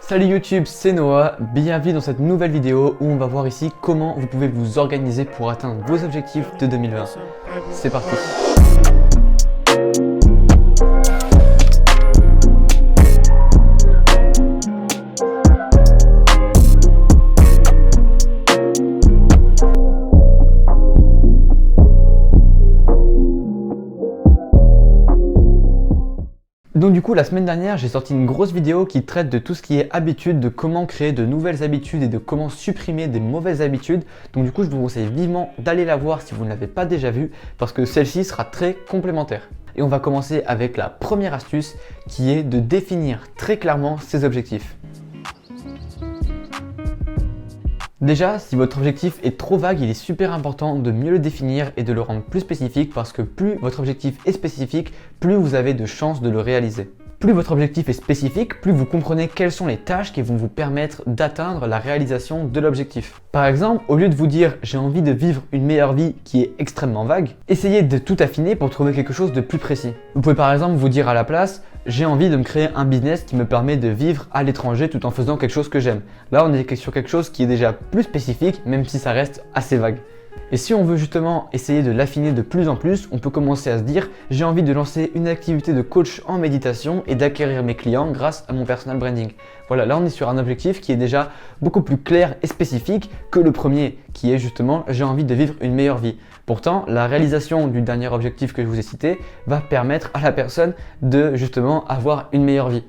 Salut YouTube, c'est Noah, bienvenue dans cette nouvelle vidéo où on va voir ici comment vous pouvez vous organiser pour atteindre vos objectifs de 2020. C'est parti. Donc du coup, la semaine dernière, j'ai sorti une grosse vidéo qui traite de tout ce qui est habitude, de comment créer de nouvelles habitudes et de comment supprimer des mauvaises habitudes. Donc du coup, je vous conseille vivement d'aller la voir si vous ne l'avez pas déjà vue parce que celle-ci sera très complémentaire. Et on va commencer avec la première astuce qui est de définir très clairement ses objectifs. Déjà, si votre objectif est trop vague, il est super important de mieux le définir et de le rendre plus spécifique parce que plus votre objectif est spécifique, plus vous avez de chances de le réaliser. Plus votre objectif est spécifique, plus vous comprenez quelles sont les tâches qui vont vous permettre d'atteindre la réalisation de l'objectif. Par exemple, au lieu de vous dire « j'ai envie de vivre une meilleure vie » qui est extrêmement vague, essayez de tout affiner pour trouver quelque chose de plus précis. Vous pouvez par exemple vous dire à la place « j'ai envie de me créer un business qui me permet de vivre à l'étranger tout en faisant quelque chose que j'aime ». Là, on est sur quelque chose qui est déjà plus spécifique, même si ça reste assez vague. Et si on veut justement essayer de l'affiner de plus en plus, on peut commencer à se dire « j'ai envie de lancer une activité de coach en méditation et d'acquérir mes clients grâce à mon personal branding ». Voilà, là on est sur un objectif qui est déjà beaucoup plus clair et spécifique que le premier, qui est justement « j'ai envie de vivre une meilleure vie ». Pourtant, la réalisation du dernier objectif que je vous ai cité va permettre à la personne de justement avoir une meilleure vie.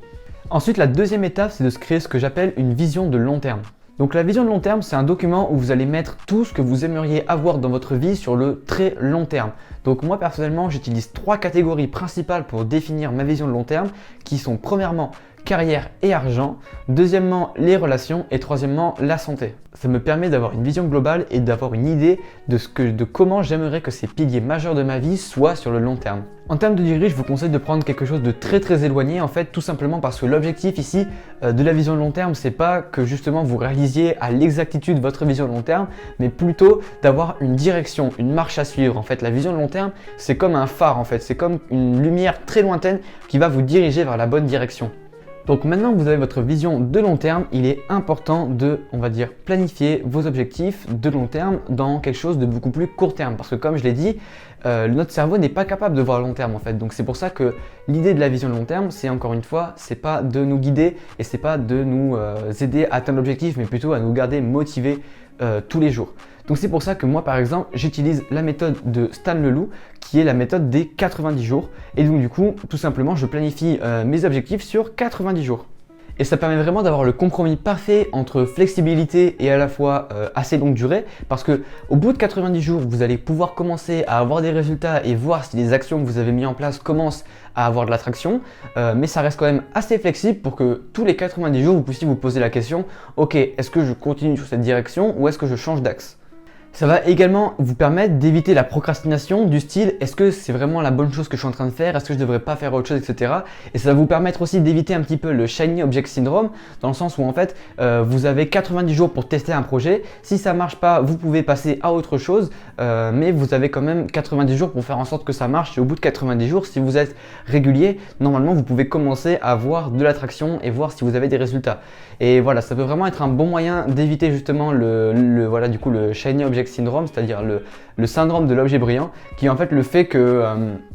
Ensuite, la deuxième étape, c'est de se créer ce que j'appelle une vision de long terme. Donc la vision de long terme, c'est un document où vous allez mettre tout ce que vous aimeriez avoir dans votre vie sur le très long terme. Donc moi personnellement, j'utilise 3 catégories principales pour définir ma vision de long terme qui sont premièrement carrière et argent, deuxièmement les relations et troisièmement la santé. Ça me permet d'avoir une vision globale et d'avoir une idée de comment j'aimerais que ces piliers majeurs de ma vie soient sur le long terme. En termes de durée, je vous conseille de prendre quelque chose de très éloigné en fait, tout simplement parce que l'objectif ici de la vision de long terme, c'est pas que justement vous réalisiez à l'exactitude votre vision de long terme, mais plutôt d'avoir une direction, une marche à suivre. En fait, la vision de long terme, c'est comme un phare en fait, c'est comme une lumière très lointaine qui va vous diriger vers la bonne direction. Donc maintenant que vous avez votre vision de long terme, il est important de, on va dire, planifier vos objectifs de long terme dans quelque chose de beaucoup plus court terme. Parce que comme je l'ai dit, notre cerveau n'est pas capable de voir à long terme en fait. Donc c'est pour ça que l'idée de la vision de long terme, c'est encore une fois, c'est pas de nous guider et c'est pas de nous aider à atteindre l'objectif, mais plutôt à nous garder motivés tous les jours. Donc c'est pour ça que moi par exemple j'utilise la méthode de Stan Leloup qui est la méthode des 90 jours et donc du coup tout simplement je planifie mes objectifs sur 90 jours. Et ça permet vraiment d'avoir le compromis parfait entre flexibilité et à la fois assez longue durée parce que au bout de 90 jours, vous allez pouvoir commencer à avoir des résultats et voir si les actions que vous avez mises en place commencent à avoir de l'attraction. Mais ça reste quand même assez flexible pour que tous les 90 jours, vous puissiez vous poser la question « Ok, est-ce que je continue sur cette direction ou est-ce que je change d'axe ?» Ça va également vous permettre d'éviter la procrastination du style est-ce que c'est vraiment la bonne chose que je suis en train de faire, est-ce que je ne devrais pas faire autre chose, etc. Et ça va vous permettre aussi d'éviter un petit peu le Shiny Object Syndrome dans le sens où en fait vous avez 90 jours pour tester un projet. Si ça ne marche pas, vous pouvez passer à autre chose, mais vous avez quand même 90 jours pour faire en sorte que ça marche. Et au bout de 90 jours, si vous êtes régulier, normalement vous pouvez commencer à avoir de l'attraction et voir si vous avez des résultats. Et voilà, ça peut vraiment être un bon moyen d'éviter justement voilà, du coup, le Shiny Object Syndrome, c'est-à-dire le syndrome de l'objet brillant, qui est en fait le fait que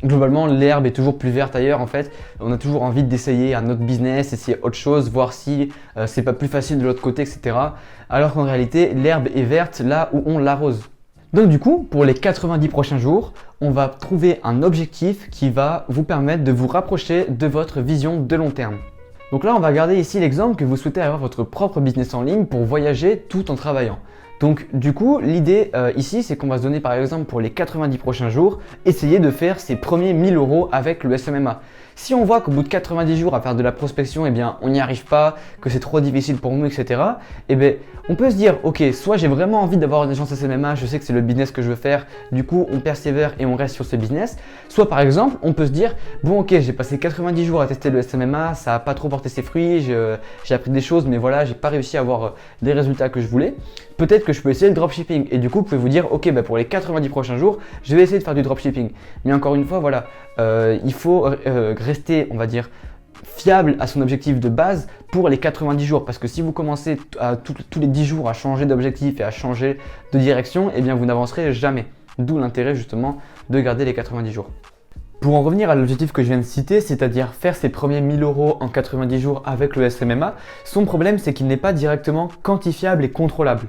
globalement l'herbe est toujours plus verte ailleurs. En fait, on a toujours envie d'essayer un autre business, essayer autre chose, voir si c'est pas plus facile de l'autre côté, etc. Alors qu'en réalité, l'herbe est verte là où on l'arrose. Donc du coup, pour les 90 prochains jours, on va trouver un objectif qui va vous permettre de vous rapprocher de votre vision de long terme. Donc là, on va regarder ici l'exemple que vous souhaitez avoir votre propre business en ligne pour voyager tout en travaillant. Donc du coup, l'idée ici, c'est qu'on va se donner par exemple pour les 90 prochains jours, essayer de faire ses premiers 1000 € avec le SMMA. Si on voit qu'au bout de 90 jours à faire de la prospection, eh bien, on n'y arrive pas, que c'est trop difficile pour nous, etc. Eh bien, on peut se dire, ok, soit j'ai vraiment envie d'avoir une agence SMMA, je sais que c'est le business que je veux faire, du coup, on persévère et on reste sur ce business. Soit par exemple, on peut se dire, bon, ok, j'ai passé 90 jours à tester le SMMA, ça n'a pas trop porté ses fruits, j'ai appris des choses, mais voilà, j'ai pas réussi à avoir les résultats que je voulais. Peut-être que je peux essayer le dropshipping et du coup, vous pouvez vous dire, ok, bah pour les 90 prochains jours, je vais essayer de faire du dropshipping. Mais encore une fois, voilà, il faut rester, on va dire, fiable à son objectif de base pour les 90 jours. Parce que si vous commencez à tous les 10 jours à changer d'objectif et à changer de direction, eh bien vous n'avancerez jamais. D'où l'intérêt justement de garder les 90 jours. Pour en revenir à l'objectif que je viens de citer, c'est-à-dire faire ses premiers 1000 € en 90 jours avec le SMMA, son problème c'est qu'il n'est pas directement quantifiable et contrôlable.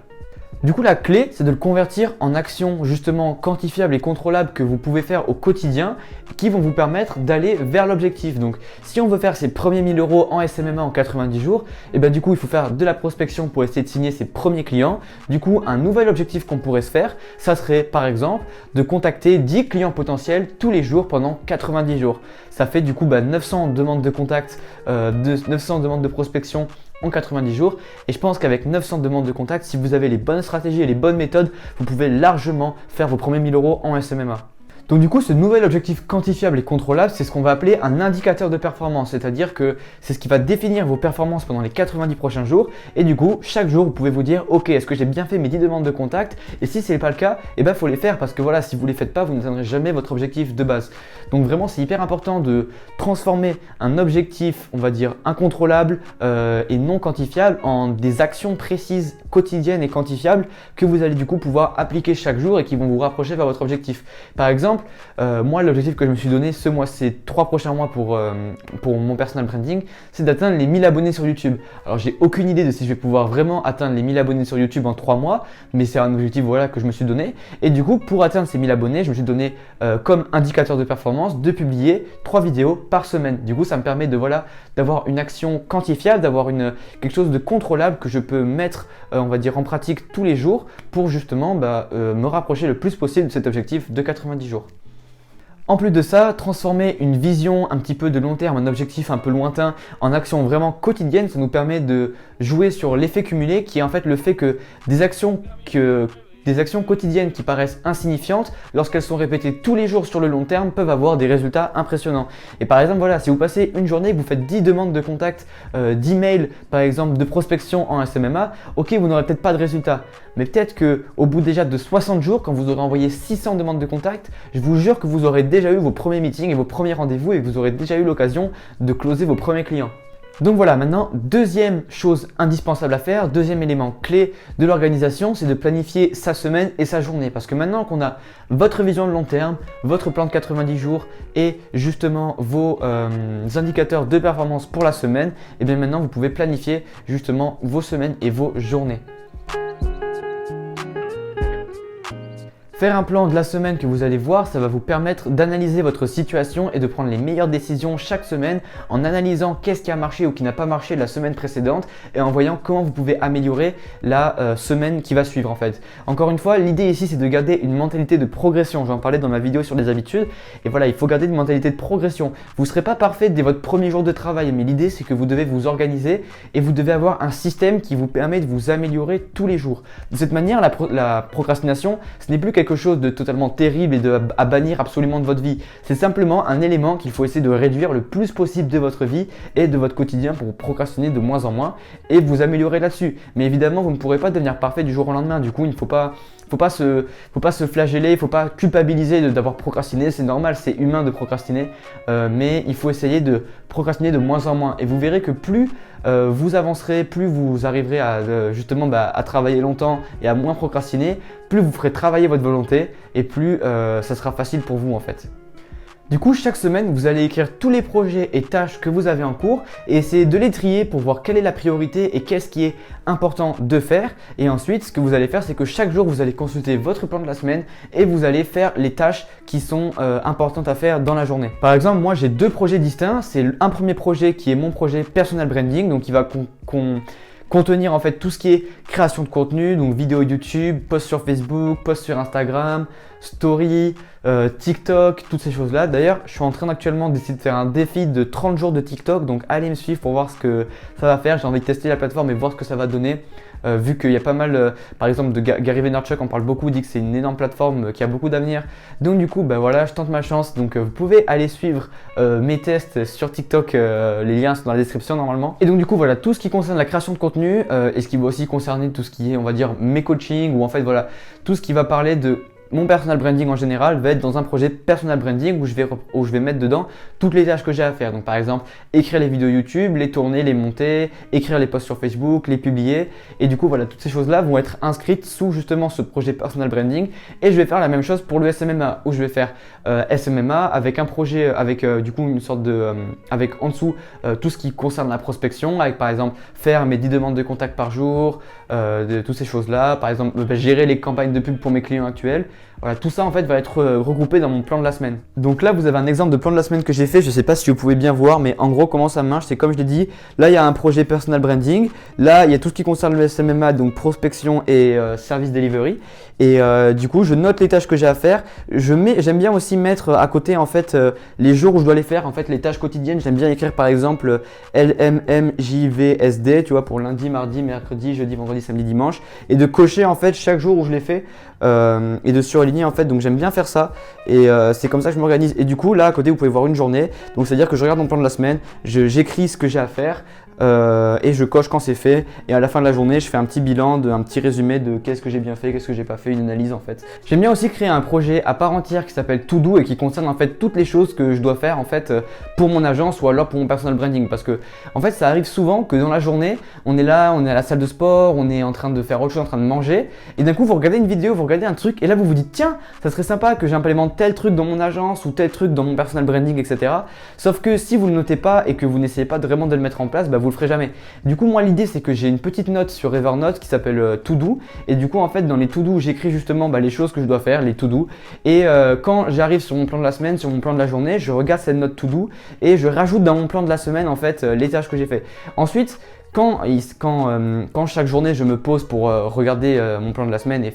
Du coup, la clé, c'est de le convertir en actions justement quantifiables et contrôlables que vous pouvez faire au quotidien qui vont vous permettre d'aller vers l'objectif. Donc, si on veut faire ses premiers 1000 € en SMMA en 90 jours, et bien du coup, il faut faire de la prospection pour essayer de signer ses premiers clients. Du coup, un nouvel objectif qu'on pourrait se faire, ça serait par exemple de contacter 10 clients potentiels tous les jours pendant 90 jours. Ça fait du coup 900 demandes de contact, 900 demandes de prospection en 90 jours et je pense qu'avec 900 demandes de contact, si vous avez les bonnes stratégies et les bonnes méthodes, vous pouvez largement faire vos premiers 1000 € en SMMA. Donc du coup, ce nouvel objectif quantifiable et contrôlable, c'est ce qu'on va appeler un indicateur de performance, c'est-à-dire que c'est ce qui va définir vos performances pendant les 90 prochains jours et du coup, chaque jour, vous pouvez vous dire ok, est-ce que j'ai bien fait mes 10 demandes de contact et si ce n'est pas le cas, il faut les faire parce que voilà, si vous ne les faites pas, vous n'atteindrez jamais votre objectif de base. Donc vraiment, c'est hyper important de transformer un objectif, on va dire, incontrôlable et non quantifiable en des actions précises, quotidiennes et quantifiables que vous allez du coup pouvoir appliquer chaque jour et qui vont vous rapprocher vers votre objectif. Par exemple, moi, l'objectif que je me suis donné ces 3 prochains mois pour mon personal branding, c'est d'atteindre les 1000 abonnés sur YouTube. Alors, j'ai aucune idée de si je vais pouvoir vraiment atteindre les 1000 abonnés sur YouTube en 3 mois, mais c'est un objectif voilà, que je me suis donné. Et du coup, pour atteindre ces 1000 abonnés, je me suis donné comme indicateur de performance de publier 3 vidéos par semaine. Du coup, ça me permet d'avoir une action quantifiable, d'avoir quelque chose de contrôlable que je peux mettre, on va dire, en pratique tous les jours pour justement me rapprocher le plus possible de cet objectif de 90 jours. En plus de ça, transformer une vision un petit peu de long terme, un objectif un peu lointain, en action vraiment quotidienne, ça nous permet de jouer sur l'effet cumulé qui est en fait le fait que des actions quotidiennes qui paraissent insignifiantes, lorsqu'elles sont répétées tous les jours sur le long terme, peuvent avoir des résultats impressionnants. Et par exemple, voilà, si vous passez une journée, vous faites 10 demandes de contact, 10 mails par exemple de prospection en SMMA, ok, vous n'aurez peut-être pas de résultats. Mais peut-être qu'au bout déjà de 60 jours, quand vous aurez envoyé 600 demandes de contact, je vous jure que vous aurez déjà eu vos premiers meetings et vos premiers rendez-vous et que vous aurez déjà eu l'occasion de closer vos premiers clients. Donc voilà, maintenant, deuxième chose indispensable à faire, deuxième élément clé de l'organisation, c'est de planifier sa semaine et sa journée. Parce que maintenant qu'on a votre vision de long terme, votre plan de 90 jours et justement vos indicateurs de performance pour la semaine, et bien maintenant vous pouvez planifier justement vos semaines et vos journées. Faire un plan de la semaine que vous allez voir, ça va vous permettre d'analyser votre situation et de prendre les meilleures décisions chaque semaine en analysant qu'est-ce qui a marché ou qui n'a pas marché la semaine précédente et en voyant comment vous pouvez améliorer la semaine qui va suivre en fait. Encore une fois, l'idée ici c'est de garder une mentalité de progression. J'en parlais dans ma vidéo sur les habitudes et voilà, il faut garder une mentalité de progression. Vous ne serez pas parfait dès votre premier jour de travail, mais l'idée c'est que vous devez vous organiser et vous devez avoir un système qui vous permet de vous améliorer tous les jours. De cette manière, la procrastination, ce n'est plus quelque chose de totalement terrible et à bannir absolument de votre vie. C'est simplement un élément qu'il faut essayer de réduire le plus possible de votre vie et de votre quotidien pour procrastiner de moins en moins et vous améliorer là-dessus. Mais évidemment, vous ne pourrez pas devenir parfait du jour au lendemain. Du coup, il ne faut pas se flageller, il ne faut pas culpabiliser d'avoir procrastiné. C'est normal, c'est humain de procrastiner, mais il faut essayer de procrastiner de moins en moins. Et vous verrez que plus vous avancerez, plus vous arriverez à travailler longtemps et à moins procrastiner, plus vous ferez travailler votre volonté et plus ça sera facile pour vous en fait. Du coup, chaque semaine, vous allez écrire tous les projets et tâches que vous avez en cours et essayer de les trier pour voir quelle est la priorité et qu'est-ce qui est important de faire. Et ensuite, ce que vous allez faire, c'est que chaque jour, vous allez consulter votre plan de la semaine et vous allez faire les tâches qui sont importantes à faire dans la journée. Par exemple, moi, j'ai 2 projets distincts. C'est un premier projet qui est mon projet personal branding, donc qui va contenir en fait tout ce qui est création de contenu, donc vidéo YouTube, post sur Facebook, post sur Instagram, story, TikTok, toutes ces choses-là. D'ailleurs, je suis en train actuellement d'essayer de faire un défi de 30 jours de TikTok, donc allez me suivre pour voir ce que ça va faire. J'ai envie de tester la plateforme et voir ce que ça va donner. Vu qu'il y a pas mal, par exemple de Gary Vaynerchuk en parle beaucoup, dit que c'est une énorme plateforme qui a beaucoup d'avenir. Donc du coup, voilà, je tente ma chance. Donc vous pouvez aller suivre mes tests sur TikTok, les liens sont dans la description normalement. Et donc du coup, voilà, tout ce qui concerne la création de contenu et ce qui va aussi concerner tout ce qui est, on va dire, mes coachings ou en fait voilà, tout ce qui va parler de mon personal branding en général va être dans un projet personal branding où je vais mettre dedans toutes les tâches que j'ai à faire. Donc par exemple, écrire les vidéos YouTube, les tourner, les monter, écrire les posts sur Facebook, les publier. Et du coup, voilà, toutes ces choses-là vont être inscrites sous justement ce projet personal branding. Et je vais faire la même chose pour le SMMA où je vais faire SMMA avec un projet, avec du coup une sorte de, avec en dessous tout ce qui concerne la prospection, avec par exemple faire mes 10 demandes de contact par jour, de toutes ces choses-là. Par exemple, gérer les campagnes de pub pour mes clients actuels. Voilà, tout ça en fait va être regroupé dans mon plan de la semaine. Donc là, vous avez un exemple de plan de la semaine que j'ai fait. Je ne sais pas si vous pouvez bien voir, mais en gros, comment ça marche, c'est comme je l'ai dit. Là, il y a un projet personal branding. Là, il y a tout ce qui concerne le SMMA, donc prospection et service delivery. Et du coup, je note les tâches que j'ai à faire. J'aime bien aussi mettre à côté en fait les jours où je dois les faire. En fait, les tâches quotidiennes. J'aime bien écrire par exemple LMMJVSD, tu vois, pour lundi, mardi, mercredi, jeudi, vendredi, samedi, dimanche, et de cocher en fait chaque jour où je l'ai fait et de surligner en fait. Donc j'aime bien faire ça et c'est comme ça que je m'organise. Et du coup, là à côté, vous pouvez voir une journée. Donc c'est à dire que je regarde mon plan de la semaine, j'écris ce que j'ai à faire. Et je coche quand c'est fait et à la fin de la journée je fais un petit bilan, un petit résumé de qu'est-ce que j'ai bien fait, qu'est-ce que j'ai pas fait, une analyse en fait. J'aime bien aussi créer un projet à part entière qui s'appelle To Do et qui concerne en fait toutes les choses que je dois faire en fait pour mon agence ou alors pour mon personal branding, parce que en fait ça arrive souvent que dans la journée on est là, on est à la salle de sport, on est en train de faire autre chose, en train de manger, et d'un coup vous regardez une vidéo, vous regardez un truc et là vous vous dites tiens, ça serait sympa que j'implémente tel truc dans mon agence ou tel truc dans mon personal branding, etc. Sauf que si vous le notez pas et que vous n'essayez pas vraiment de le mettre en place, vous le ferez jamais. Du coup, moi, l'idée, c'est que j'ai une petite note sur Evernote qui s'appelle To Do. Et du coup, en fait, dans les To Do, j'écris justement les choses que je dois faire, les To Do. Et quand j'arrive sur mon plan de la semaine, sur mon plan de la journée, je regarde cette note To Do et je rajoute dans mon plan de la semaine, en fait, les tâches que j'ai fait. Ensuite, quand chaque journée je me pose pour regarder mon plan de la semaine et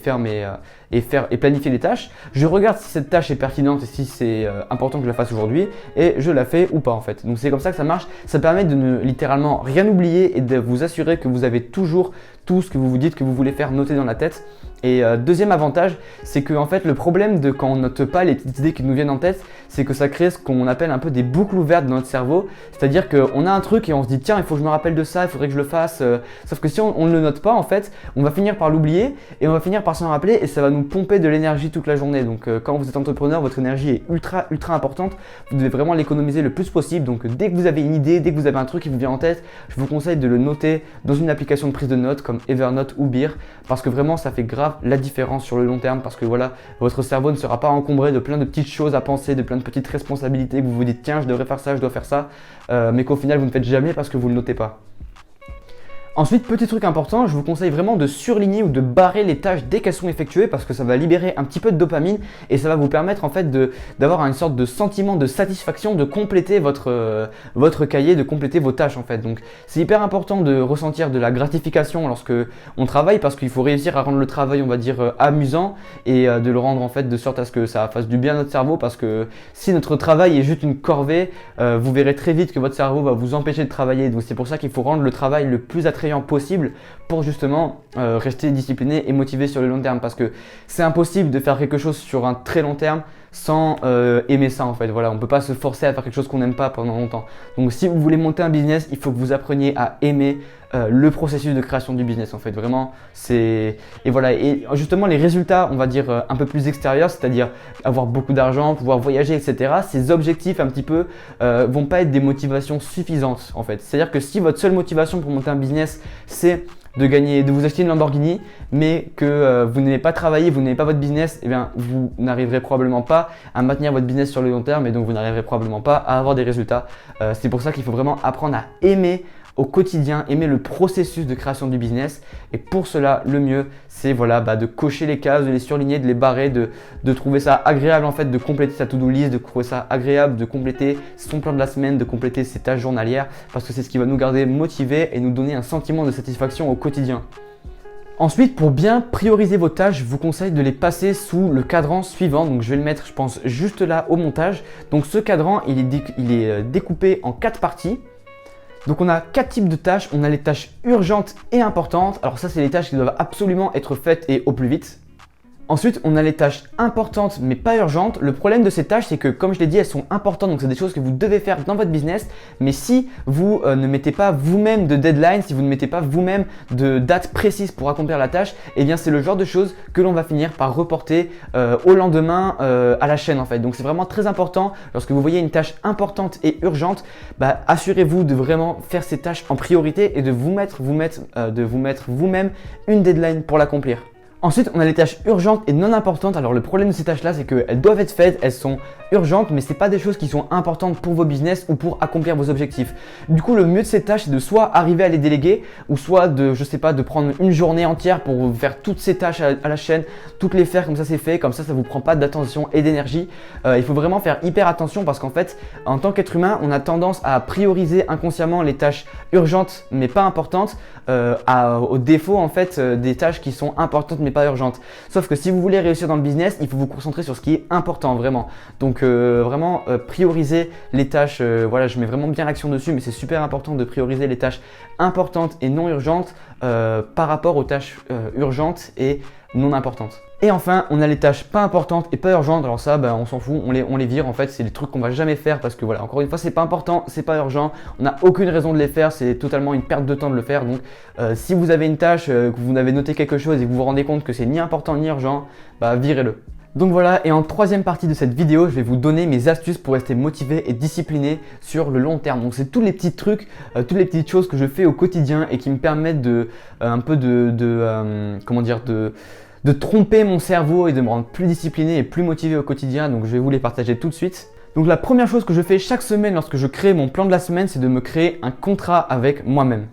et planifier les tâches, je regarde si cette tâche est pertinente et si c'est important que je la fasse aujourd'hui et je la fais ou pas en fait. Donc c'est comme ça que ça marche. Ça permet de ne littéralement rien oublier et de vous assurer que vous avez toujours tout ce que vous vous dites que vous voulez faire noter dans la tête. Et deuxième avantage, c'est que en fait le problème de quand on note pas les petites idées qui nous viennent en tête, c'est que ça crée ce qu'on appelle un peu des boucles ouvertes dans notre cerveau. C'est-à-dire qu'on a un truc et on se dit tiens, il faut que je me rappelle de ça, il faudrait que je le fasse. Sauf que si on ne le note pas en fait, on va finir par l'oublier et on va finir par s'en rappeler et ça va nous pomper de l'énergie toute la journée. Donc quand vous êtes entrepreneur, votre énergie est ultra importante. Vous devez vraiment l'économiser le plus possible. Donc dès que vous avez une idée, dès que vous avez un truc qui vous vient en tête, je vous conseille de le noter dans une application de prise de notes comme Evernote ou Beer, parce que vraiment ça fait grave la différence sur le long terme, parce que voilà, votre cerveau ne sera pas encombré de plein de petites choses à penser, de plein de petites responsabilités que vous vous dites tiens, je devrais faire ça, je dois faire ça, mais qu'au final vous ne faites jamais parce que vous ne le notez pas. Ensuite, petit truc important, je vous conseille vraiment de surligner ou de barrer les tâches dès qu'elles sont effectuées, parce que ça va libérer un petit peu de dopamine et ça va vous permettre en fait d'avoir une sorte de sentiment de satisfaction de compléter votre cahier, de compléter vos tâches en fait. Donc c'est hyper important de ressentir de la gratification lorsque on travaille, parce qu'il faut réussir à rendre le travail, on va dire, amusant et de le rendre en fait de sorte à ce que ça fasse du bien à notre cerveau, parce que si notre travail est juste une corvée, vous verrez très vite que votre cerveau va vous empêcher de travailler. Donc c'est pour ça qu'il faut rendre le travail le plus attrayant possible pour justement rester discipliné et motivé sur le long terme, parce que c'est impossible de faire quelque chose sur un très long terme sans aimer ça en fait. Voilà, on peut pas se forcer à faire quelque chose qu'on n'aime pas pendant longtemps. Donc si vous voulez monter un business, il faut que vous appreniez à aimer le processus de création du business en fait. Vraiment, et voilà, et justement les résultats, on va dire un peu plus extérieurs, c'est-à-dire avoir beaucoup d'argent, pouvoir voyager, etc. Ces objectifs un petit peu vont pas être des motivations suffisantes en fait. C'est-à-dire que si votre seule motivation pour monter un business c'est de vous acheter une Lamborghini, mais que vous n'aimez pas travailler, vous n'aimez pas votre business, eh bien vous n'arriverez probablement pas à maintenir votre business sur le long terme et donc vous n'arriverez probablement pas à avoir des résultats. C'est pour ça qu'il faut vraiment apprendre à aimer au quotidien, aimer le processus de création du business. Et pour cela, le mieux, c'est voilà, de cocher les cases, de les surligner, de les barrer, de trouver ça agréable en fait, de compléter sa to-do list, de trouver ça agréable, de compléter son plan de la semaine, de compléter ses tâches journalières, parce que c'est ce qui va nous garder motivés et nous donner un sentiment de satisfaction au quotidien. Ensuite, pour bien prioriser vos tâches, je vous conseille de les passer sous le cadran suivant. Donc je vais le mettre, je pense, juste là au montage. Donc ce cadran, il est découpé en 4 parties. Donc on a 4 types de tâches. On a les tâches urgentes et importantes. Alors ça, c'est les tâches qui doivent absolument être faites et au plus vite. Ensuite, on a les tâches importantes mais pas urgentes. Le problème de ces tâches, c'est que comme je l'ai dit, elles sont importantes, donc c'est des choses que vous devez faire dans votre business. Mais si vous ne mettez pas vous-même de deadline, si vous ne mettez pas vous-même de date précise pour accomplir la tâche, eh bien c'est le genre de choses que l'on va finir par reporter au lendemain à la chaîne en fait. Donc c'est vraiment très important, lorsque vous voyez une tâche importante et urgente, assurez-vous de vraiment faire ces tâches en priorité et de vous mettre vous-même une deadline pour l'accomplir. Ensuite, on a les tâches urgentes et non importantes. Alors le problème de ces tâches-là, c'est qu'elles doivent être faites, elles sont urgentes, mais ce n'est pas des choses qui sont importantes pour vos business ou pour accomplir vos objectifs. Du coup, le mieux de ces tâches, c'est de soit arriver à les déléguer ou soit de, je sais pas, de prendre une journée entière pour faire toutes ces tâches à la chaîne, toutes les faire comme ça c'est fait, comme ça vous prend pas d'attention et d'énergie. Il faut vraiment faire hyper attention parce qu'en fait, en tant qu'être humain, on a tendance à prioriser inconsciemment les tâches urgentes mais pas importantes au défaut en fait des tâches qui sont importantes mais pas urgentes. Sauf que si vous voulez réussir dans le business, il faut vous concentrer sur ce qui est important vraiment. Donc vraiment prioriser les tâches, voilà, je mets vraiment bien l'accent dessus, mais c'est super important de prioriser les tâches importantes et non urgentes par rapport aux tâches urgentes et non importantes. Et enfin, on a les tâches pas importantes et pas urgentes. Alors ça, on s'en fout, on les vire en fait. C'est des trucs qu'on va jamais faire parce que voilà, encore une fois, c'est pas important, c'est pas urgent. On n'a aucune raison de les faire. C'est totalement une perte de temps de le faire. Donc, si vous avez une tâche, que vous avez noté quelque chose et que vous vous rendez compte que c'est ni important ni urgent, virez-le. Donc voilà, et en troisième partie de cette vidéo, je vais vous donner mes astuces pour rester motivé et discipliné sur le long terme. Donc c'est tous les petits trucs, toutes les petites choses que je fais au quotidien et qui me permettent de tromper mon cerveau et de me rendre plus discipliné et plus motivé au quotidien. Donc je vais vous les partager tout de suite. Donc la première chose que je fais chaque semaine lorsque je crée mon plan de la semaine, c'est de me créer un contrat avec moi-même.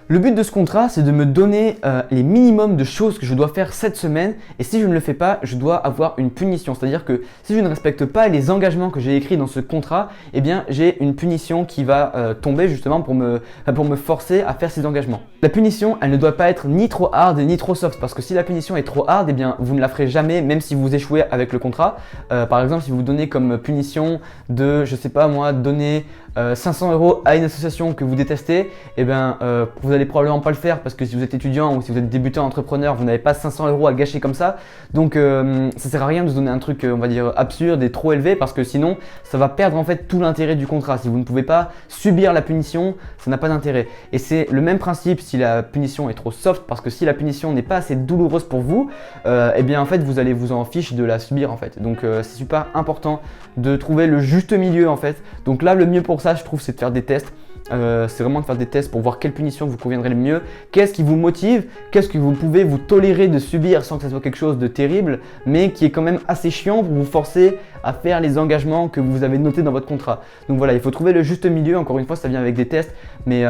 Le but de ce contrat, c'est de me donner les minimums de choses que je dois faire cette semaine et si je ne le fais pas, je dois avoir une punition. C'est-à-dire que si je ne respecte pas les engagements que j'ai écrits dans ce contrat, eh bien j'ai une punition qui va tomber justement pour me forcer à faire ces engagements. La punition, elle ne doit pas être ni trop hard ni trop soft parce que si la punition est trop hard, eh bien vous ne la ferez jamais même si vous échouez avec le contrat. Par exemple, si vous donnez comme punition de, je sais pas moi, donner 500 € à une association que vous détestez, eh bien vous allez probablement pas le faire parce que si vous êtes étudiant ou si vous êtes débutant entrepreneur, vous n'avez pas 500 € à gâcher comme ça. Donc ça sert à rien de se donner un truc on va dire absurde et trop élevé parce que sinon ça va perdre en fait tout l'intérêt du contrat. Si vous ne pouvez pas subir la punition, ça n'a pas d'intérêt. Et c'est le même principe si la punition est trop soft parce que si la punition n'est pas assez douloureuse pour vous, eh bien en fait vous allez vous en fiche de la subir en fait. Donc c'est super important de trouver le juste milieu en fait. Donc là le mieux pour ça je trouve c'est de faire des tests. C'est vraiment de faire des tests pour voir quelle punition vous conviendrait le mieux, qu'est-ce qui vous motive, qu'est-ce que vous pouvez vous tolérer de subir sans que ça soit quelque chose de terrible mais qui est quand même assez chiant pour vous forcer à faire les engagements que vous avez notés dans votre contrat. Donc voilà, il faut trouver le juste milieu, encore une fois ça vient avec des tests mais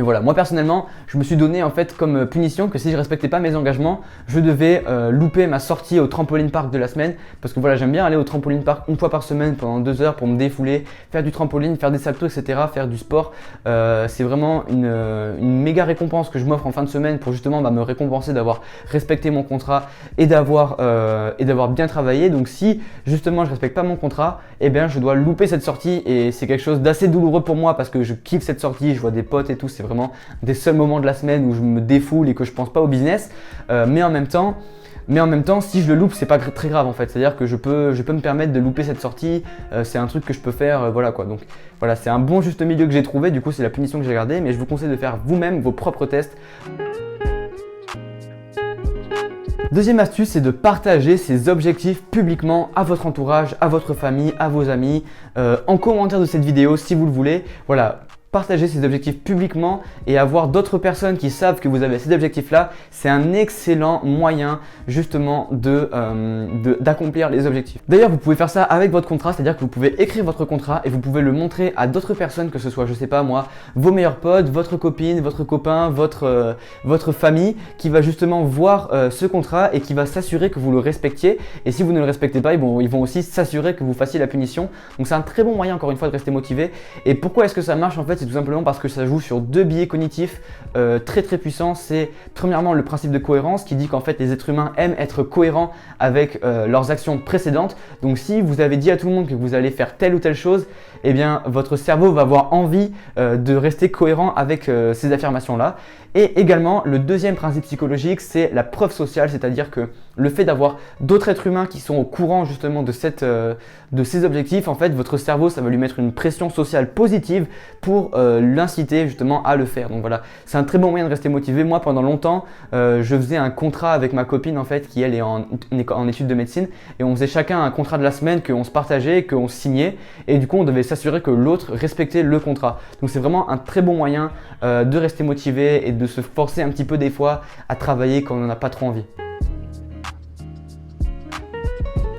voilà, moi personnellement, je me suis donné en fait comme punition que si je respectais pas mes engagements, je devais louper ma sortie au trampoline park de la semaine parce que voilà, j'aime bien aller au trampoline park une fois par semaine pendant 2 heures pour me défouler, faire du trampoline, faire des saltos, etc., faire du sport. C'est vraiment une méga récompense que je m'offre en fin de semaine pour justement me récompenser d'avoir respecté mon contrat et d'avoir bien travaillé. Donc si justement je respecte pas mon contrat, eh bien je dois louper cette sortie et c'est quelque chose d'assez douloureux pour moi parce que je kiffe cette sortie, je vois des potes et tout, c'est vraiment des seuls moments de la semaine où je me défoule et que je pense pas au business, mais en même temps si je le loupe c'est pas très grave en fait, c'est à dire que je peux me permettre de louper cette sortie, c'est un truc que je peux faire, voilà quoi. Donc voilà, c'est un bon juste milieu que j'ai trouvé, du coup c'est la punition que j'ai gardée, mais je vous conseille de faire vous-même vos propres tests. Deuxième astuce, c'est de partager ses objectifs publiquement à votre entourage, à votre famille, à vos amis, en commentaire de cette vidéo si vous le voulez. Voilà. Partager ces objectifs publiquement et avoir d'autres personnes qui savent que vous avez ces objectifs-là, c'est un excellent moyen justement d'accomplir les objectifs. D'ailleurs, vous pouvez faire ça avec votre contrat, c'est-à-dire que vous pouvez écrire votre contrat et vous pouvez le montrer à d'autres personnes, que ce soit, je sais pas moi, vos meilleurs potes, votre copine, votre copain, votre famille, qui va justement voir ce contrat et qui va s'assurer que vous le respectiez. Et si vous ne le respectez pas, ils vont aussi s'assurer que vous fassiez la punition. Donc c'est un très bon moyen, encore une fois, de rester motivé. Et pourquoi est-ce que ça marche en fait? C'est tout simplement parce que ça joue sur 2 biais cognitifs très puissants. C'est premièrement le principe de cohérence qui dit qu'en fait les êtres humains aiment être cohérents avec leurs actions précédentes. Donc si vous avez dit à tout le monde que vous allez faire telle ou telle chose, eh bien votre cerveau va avoir envie de rester cohérent avec ces affirmations-là. Et également, le deuxième principe psychologique, c'est la preuve sociale, c'est-à-dire que le fait d'avoir d'autres êtres humains qui sont au courant justement de ces objectifs, en fait, votre cerveau, ça va lui mettre une pression sociale positive pour l'inciter justement à le faire. Donc voilà, c'est un très bon moyen de rester motivé. Moi, pendant longtemps, je faisais un contrat avec ma copine en fait, qui elle est en études de médecine, et on faisait chacun un contrat de la semaine qu'on se partageait, qu'on signait, et du coup, on devait s'assurer que l'autre respectait le contrat. Donc c'est vraiment un très bon moyen de rester motivé et de se forcer un petit peu des fois à travailler quand on n'en a pas trop envie.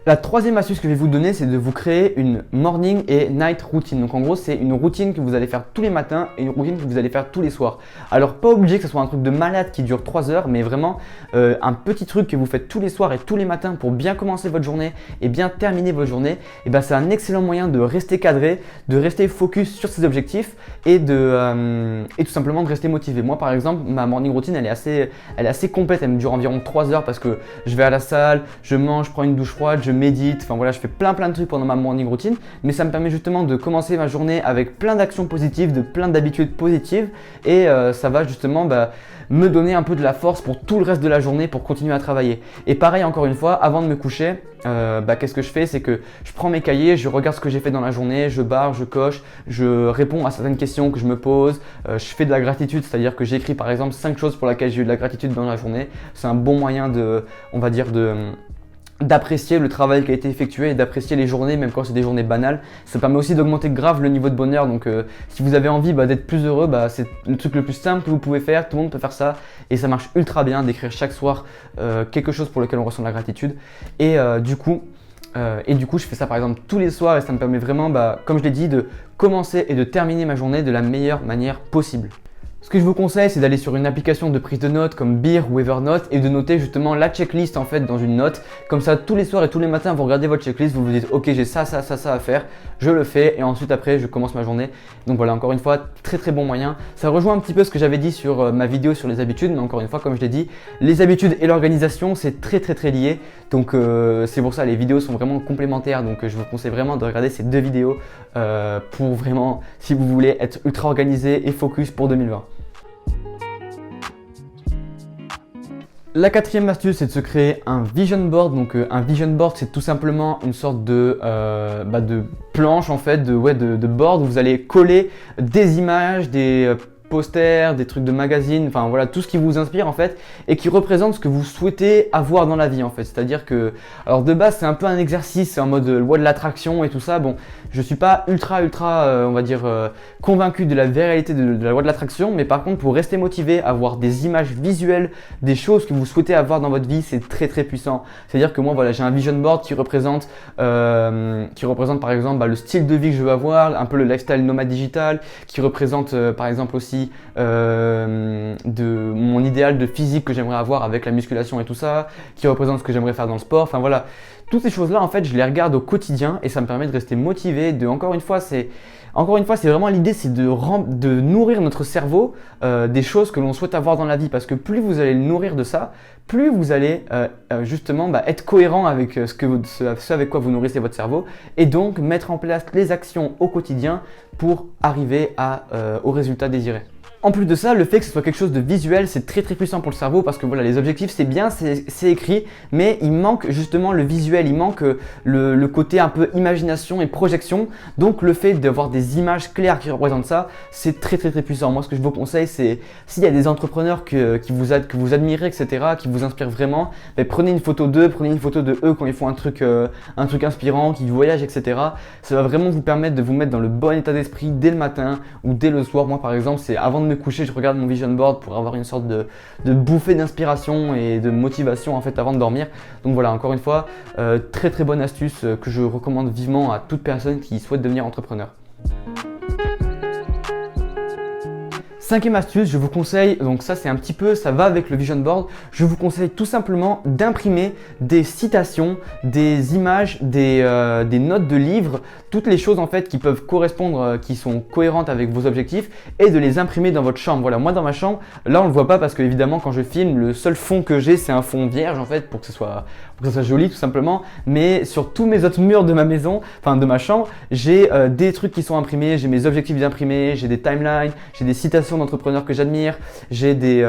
La troisième astuce que je vais vous donner, c'est de vous créer une morning et night routine. Donc en gros, c'est une routine que vous allez faire tous les matins et une routine que vous allez faire tous les soirs. Alors pas obligé que ce soit un truc de malade qui dure 3 heures, mais vraiment un petit truc que vous faites tous les soirs et tous les matins pour bien commencer votre journée et bien terminer votre journée. Et ben c'est un excellent moyen de rester cadré, de rester focus sur ses objectifs et tout simplement de rester motivé. Moi par exemple, ma morning routine elle est assez complète, elle me dure environ 3 heures parce que je vais à la salle, je mange, je prends une douche froide, je médite, enfin voilà, je fais plein de trucs pendant ma morning routine, mais ça me permet justement de commencer ma journée avec plein d'actions positives, de plein d'habitudes positives et ça va justement me donner un peu de la force pour tout le reste de la journée pour continuer à travailler. Et pareil encore une fois, avant de me coucher, qu'est-ce que je fais? C'est que je prends mes cahiers, je regarde ce que j'ai fait dans la journée, je barre, je coche, je réponds à certaines questions que je me pose, je fais de la gratitude, c'est-à-dire que j'écris par exemple 5 choses pour lesquelles j'ai eu de la gratitude dans la journée. C'est un bon moyen d'apprécier le travail qui a été effectué et d'apprécier les journées, même quand c'est des journées banales. Ça permet aussi d'augmenter grave le niveau de bonheur. Donc si vous avez envie d'être plus heureux, c'est le truc le plus simple que vous pouvez faire. Tout le monde peut faire ça et ça marche ultra bien d'écrire chaque soir quelque chose pour lequel on ressent de la gratitude. Et du coup, je fais ça par exemple tous les soirs et ça me permet vraiment, comme je l'ai dit, de commencer et de terminer ma journée de la meilleure manière possible. Ce que je vous conseille, c'est d'aller sur une application de prise de notes comme Beer ou Evernote et de noter justement la checklist en fait dans une note. Comme ça, tous les soirs et tous les matins, vous regardez votre checklist, vous vous dites ok, j'ai ça à faire, je le fais et ensuite après, je commence ma journée. Donc voilà, encore une fois, très bon moyen. Ça rejoint un petit peu ce que j'avais dit sur ma vidéo sur les habitudes, mais encore une fois, comme je l'ai dit, les habitudes et l'organisation, c'est très lié. Donc c'est pour ça, les vidéos sont vraiment complémentaires. Donc je vous conseille vraiment de regarder ces 2 vidéos pour vraiment, si vous voulez être ultra organisé et focus pour 2020. La quatrième astuce, c'est de se créer un vision board. Donc un vision board, c'est tout simplement une sorte de planche en fait, de board où vous allez coller des images, des posters, des trucs de magazines, enfin voilà, tout ce qui vous inspire en fait et qui représente ce que vous souhaitez avoir dans la vie en fait. C'est-à-dire que, alors de base c'est un peu un exercice, c'est en mode loi de l'attraction et tout ça. Bon, je suis pas ultra on va dire convaincu de la réalité de la loi de l'attraction, mais par contre pour rester motivé, avoir des images visuelles, des choses que vous souhaitez avoir dans votre vie, c'est très puissant. C'est-à-dire que moi voilà, j'ai un vision board qui représente par exemple le style de vie que je veux avoir, un peu le lifestyle nomade digital, qui représente par exemple aussi de mon idéal de physique que j'aimerais avoir avec la musculation et tout ça, qui représente ce que j'aimerais faire dans le sport, enfin voilà. Toutes ces choses-là, en fait, je les regarde au quotidien et ça me permet de rester motivé. Encore une fois, c'est vraiment l'idée, c'est de nourrir notre cerveau des choses que l'on souhaite avoir dans la vie. Parce que plus vous allez le nourrir de ça, plus vous allez justement être cohérent avec ce avec quoi vous nourrissez votre cerveau et donc mettre en place les actions au quotidien pour arriver au résultat désiré. En plus de ça, le fait que ce soit quelque chose de visuel, c'est très puissant pour le cerveau parce que voilà, les objectifs c'est bien, c'est écrit, mais il manque justement le visuel, il manque le côté un peu imagination et projection. Donc le fait d'avoir des images claires qui représentent ça, c'est très puissant. Moi ce que je vous conseille, c'est s'il y a des entrepreneurs que vous admirez, etc., qui vous inspirent vraiment, prenez une photo d'eux, prenez une photo de eux quand ils font un truc inspirant, qui voyagent, etc. Ça va vraiment vous permettre de vous mettre dans le bon état d'esprit dès le matin ou dès le soir. Moi par exemple, c'est avant de me coucher, je regarde mon vision board pour avoir une sorte de bouffée d'inspiration et de motivation en fait avant de dormir. Donc voilà, encore une fois, très bonne astuce que je recommande vivement à toute personne qui souhaite devenir entrepreneur. Cinquième astuce, je vous conseille, donc ça c'est un petit peu, ça va avec le vision board, je vous conseille tout simplement d'imprimer des citations, des images, des notes de livres, toutes les choses en fait qui peuvent correspondre, qui sont cohérentes avec vos objectifs et de les imprimer dans votre chambre. Voilà, moi dans ma chambre, là on le voit pas parce que évidemment quand je filme, le seul fond que j'ai c'est un fond vierge en fait pour que ce soit joli tout simplement. Mais sur tous mes autres murs de ma maison, enfin de ma chambre, j'ai des trucs qui sont imprimés, j'ai mes objectifs imprimés, j'ai des timelines, j'ai des citations d'entrepreneurs que j'admire, j'ai des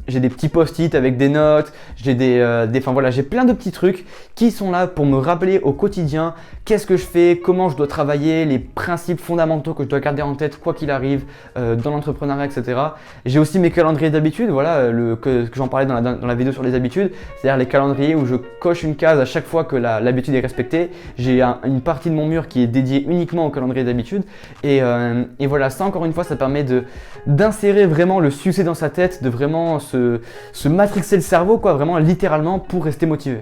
petits post-it avec des notes, enfin voilà, j'ai plein de petits trucs qui sont là pour me rappeler au quotidien qu'est-ce que je fais, comment je dois travailler, les principes fondamentaux que je dois garder en tête quoi qu'il arrive dans l'entrepreneuriat, etc. J'ai aussi mes calendriers d'habitude, voilà, que j'en parlais dans la vidéo sur les habitudes, c'est-à-dire les calendriers où je coche une case à chaque fois que l'habitude est respectée. J'ai une partie de mon mur qui est dédiée uniquement au calendrier d'habitude et voilà, ça encore une fois, ça permet d'insérer vraiment le succès dans sa tête, de vraiment se matrixer le cerveau, quoi, vraiment littéralement pour rester motivé.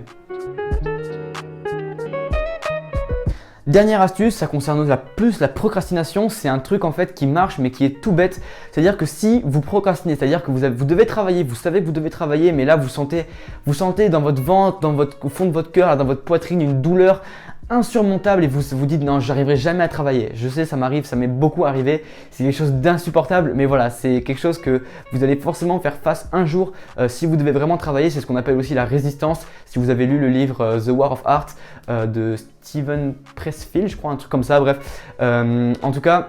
Dernière astuce, ça concerne plus la procrastination, c'est un truc en fait qui marche mais qui est tout bête. C'est-à-dire que si vous procrastinez, c'est-à-dire que vous devez travailler, vous savez que vous devez travailler, mais là vous sentez dans votre ventre, au fond de votre cœur, dans votre poitrine, une douleur insurmontable et vous vous dites non, j'arriverai jamais à travailler. Je sais, ça m'arrive, ça m'est beaucoup arrivé, c'est quelque chose d'insupportable, mais voilà, c'est quelque chose que vous allez forcément faire face un jour si vous devez vraiment travailler. C'est ce qu'on appelle aussi la résistance. Si vous avez lu le livre The War of Art de Steven Pressfield, je crois, un truc comme ça, bref. En tout cas,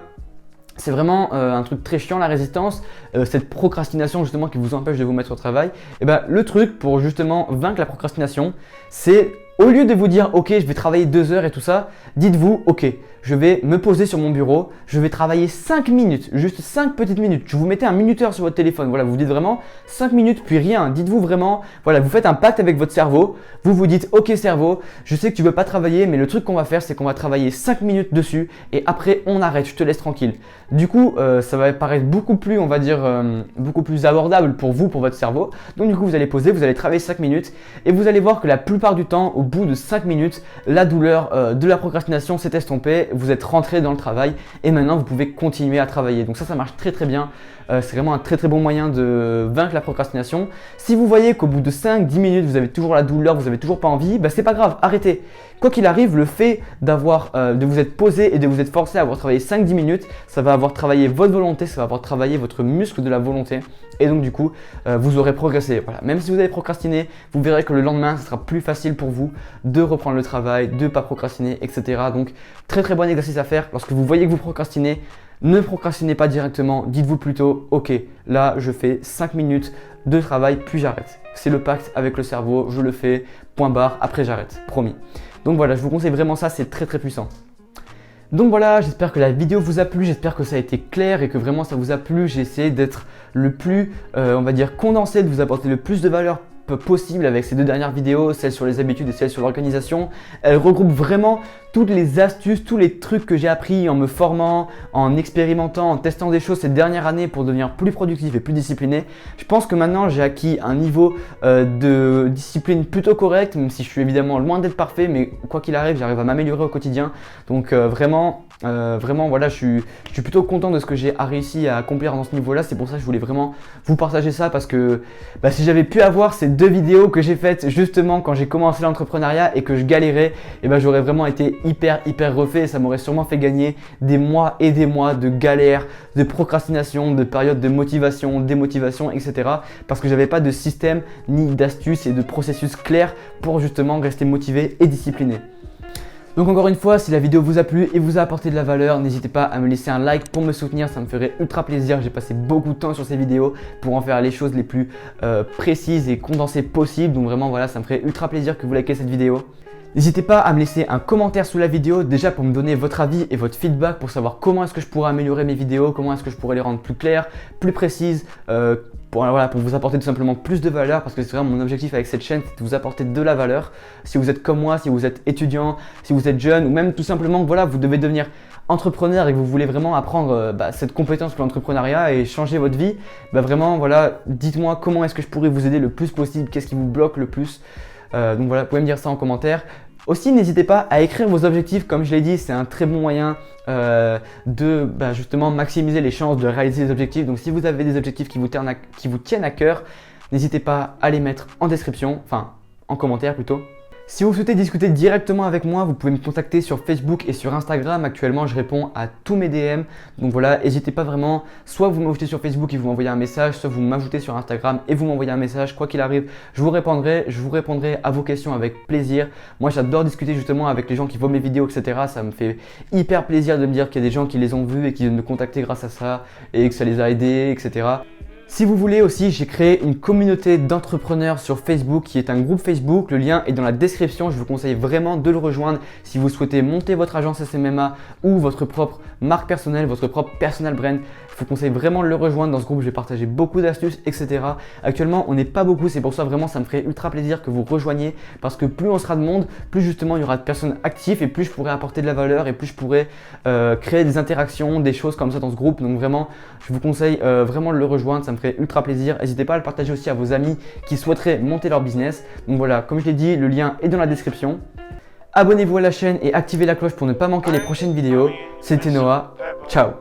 c'est vraiment un truc très chiant, la résistance, cette procrastination justement qui vous empêche de vous mettre au travail. Et ben, le truc pour justement vaincre la procrastination, c'est au lieu de vous dire ok, je vais travailler 2 heures et tout ça, dites-vous ok, je vais me poser sur mon bureau, je vais travailler 5 minutes, juste 5 petites minutes. Vous mettez un minuteur sur votre téléphone, voilà, vous vous dites vraiment 5 minutes puis rien. Dites-vous vraiment, voilà, vous faites un pacte avec votre cerveau, vous vous dites ok cerveau, je sais que tu veux pas travailler, mais le truc qu'on va faire c'est qu'on va travailler 5 minutes dessus et après on arrête, je te laisse tranquille. Du coup, ça va paraître beaucoup plus, on va dire, beaucoup plus abordable pour vous, pour votre cerveau. Donc du coup, vous allez poser, vous allez travailler 5 minutes et vous allez voir que la plupart du temps, au bout de 5 minutes, la douleur de la procrastination s'est estompée, vous êtes rentré dans le travail et maintenant vous pouvez continuer à travailler. Donc ça marche très très bien. C'est vraiment un très très bon moyen de vaincre la procrastination. Si vous voyez qu'au bout de 5-10 minutes, vous avez toujours la douleur, vous n'avez toujours pas envie, bah c'est pas grave, arrêtez. Quoi qu'il arrive, le fait de vous être posé et de vous être forcé à avoir travaillé 5-10 minutes, ça va avoir travaillé votre volonté, ça va avoir travaillé votre muscle de la volonté. Et donc du coup, vous aurez progressé. Voilà. Même si vous avez procrastiné, vous verrez que le lendemain, ce sera plus facile pour vous de reprendre le travail, de ne pas procrastiner, etc. Donc très très bon exercice à faire. Lorsque vous voyez que vous procrastinez, ne procrastinez pas directement. Dites-vous plutôt, ok, là je fais 5 minutes de travail, puis j'arrête. C'est le pacte avec le cerveau, je le fais, point barre, après j'arrête, promis. Donc voilà, je vous conseille vraiment ça, c'est très très puissant. Donc voilà, j'espère que la vidéo vous a plu, j'espère que ça a été clair et que vraiment ça vous a plu. J'ai essayé d'être le plus, on va dire, condensé, de vous apporter le plus de valeur possible avec ces 2 dernières vidéos, celle sur les habitudes et celle sur l'organisation. Elle regroupe vraiment toutes les astuces, tous les trucs que j'ai appris en me formant, en expérimentant, en testant des choses cette dernière année pour devenir plus productif et plus discipliné. Je pense que maintenant j'ai acquis un niveau de discipline plutôt correct, même si je suis évidemment loin d'être parfait, mais quoi qu'il arrive, j'arrive à m'améliorer au quotidien. Donc vraiment voilà, je suis plutôt content de ce que j'ai réussi à accomplir dans ce niveau-là. C'est pour ça que je voulais vraiment vous partager ça parce que si j'avais pu avoir ces 2 vidéos que j'ai faites justement quand j'ai commencé l'entrepreneuriat et que je galérais, j'aurais vraiment été hyper refait et ça m'aurait sûrement fait gagner des mois et des mois de galères, de procrastination, de périodes de motivation, démotivation, etc. Parce que j'avais pas de système ni d'astuces et de processus clairs pour justement rester motivé et discipliné. Donc encore une fois, si la vidéo vous a plu et vous a apporté de la valeur, n'hésitez pas à me laisser un like pour me soutenir, ça me ferait ultra plaisir. J'ai passé beaucoup de temps sur ces vidéos pour en faire les choses les plus précises et condensées possibles. Donc vraiment voilà, ça me ferait ultra plaisir que vous likez cette vidéo. N'hésitez pas à me laisser un commentaire sous la vidéo, déjà pour me donner votre avis et votre feedback pour savoir comment est-ce que je pourrais améliorer mes vidéos, comment est-ce que je pourrais les rendre plus claires, plus précises, pour vous apporter tout simplement plus de valeur, parce que c'est vraiment mon objectif avec cette chaîne, c'est de vous apporter de la valeur. Si vous êtes comme moi, si vous êtes étudiant, si vous êtes jeune, ou même tout simplement voilà, vous devez devenir entrepreneur et que vous voulez vraiment apprendre cette compétence que l'entrepreneuriat et changer votre vie, vraiment voilà, dites-moi comment est-ce que je pourrais vous aider le plus possible, qu'est-ce qui vous bloque le plus. Donc voilà, vous pouvez me dire ça en commentaire. Aussi, n'hésitez pas à écrire vos objectifs, comme je l'ai dit, c'est un très bon moyen de justement maximiser les chances de réaliser les objectifs. Donc si vous avez des objectifs qui vous tiennent à cœur, n'hésitez pas à les mettre en description, enfin en commentaire plutôt. Si vous souhaitez discuter directement avec moi, vous pouvez me contacter sur Facebook et sur Instagram. Actuellement, je réponds à tous mes DM. Donc voilà, n'hésitez pas vraiment. Soit vous m'ajoutez sur Facebook et vous m'envoyez un message, soit vous m'ajoutez sur Instagram et vous m'envoyez un message. Quoi qu'il arrive, je vous répondrai à vos questions avec plaisir. Moi, j'adore discuter justement avec les gens qui voient mes vidéos, etc. Ça me fait hyper plaisir de me dire qu'il y a des gens qui les ont vus et qui viennent me contacter grâce à ça et que ça les a aidés, etc. Si vous voulez aussi, j'ai créé une communauté d'entrepreneurs sur Facebook qui est un groupe Facebook. Le lien est dans la description. Je vous conseille vraiment de le rejoindre si vous souhaitez monter votre agence SMMA ou votre propre marque personnelle, votre propre personal brand. Je vous conseille vraiment de le rejoindre dans ce groupe. Je vais partager beaucoup d'astuces, etc. Actuellement, on n'est pas beaucoup. C'est pour ça vraiment, ça me ferait ultra plaisir que vous rejoigniez parce que plus on sera de monde, plus justement il y aura de personnes actives et plus je pourrai apporter de la valeur et plus je pourrai créer des interactions, des choses comme ça dans ce groupe. Donc vraiment, je vous conseille vraiment de le rejoindre. Ça me ferait ultra plaisir. N'hésitez pas à le partager aussi à vos amis qui souhaiteraient monter leur business. Donc voilà, comme je l'ai dit, le lien est dans la description. Abonnez-vous à la chaîne et activez la cloche pour ne pas manquer les prochaines vidéos. C'était Noah. Ciao.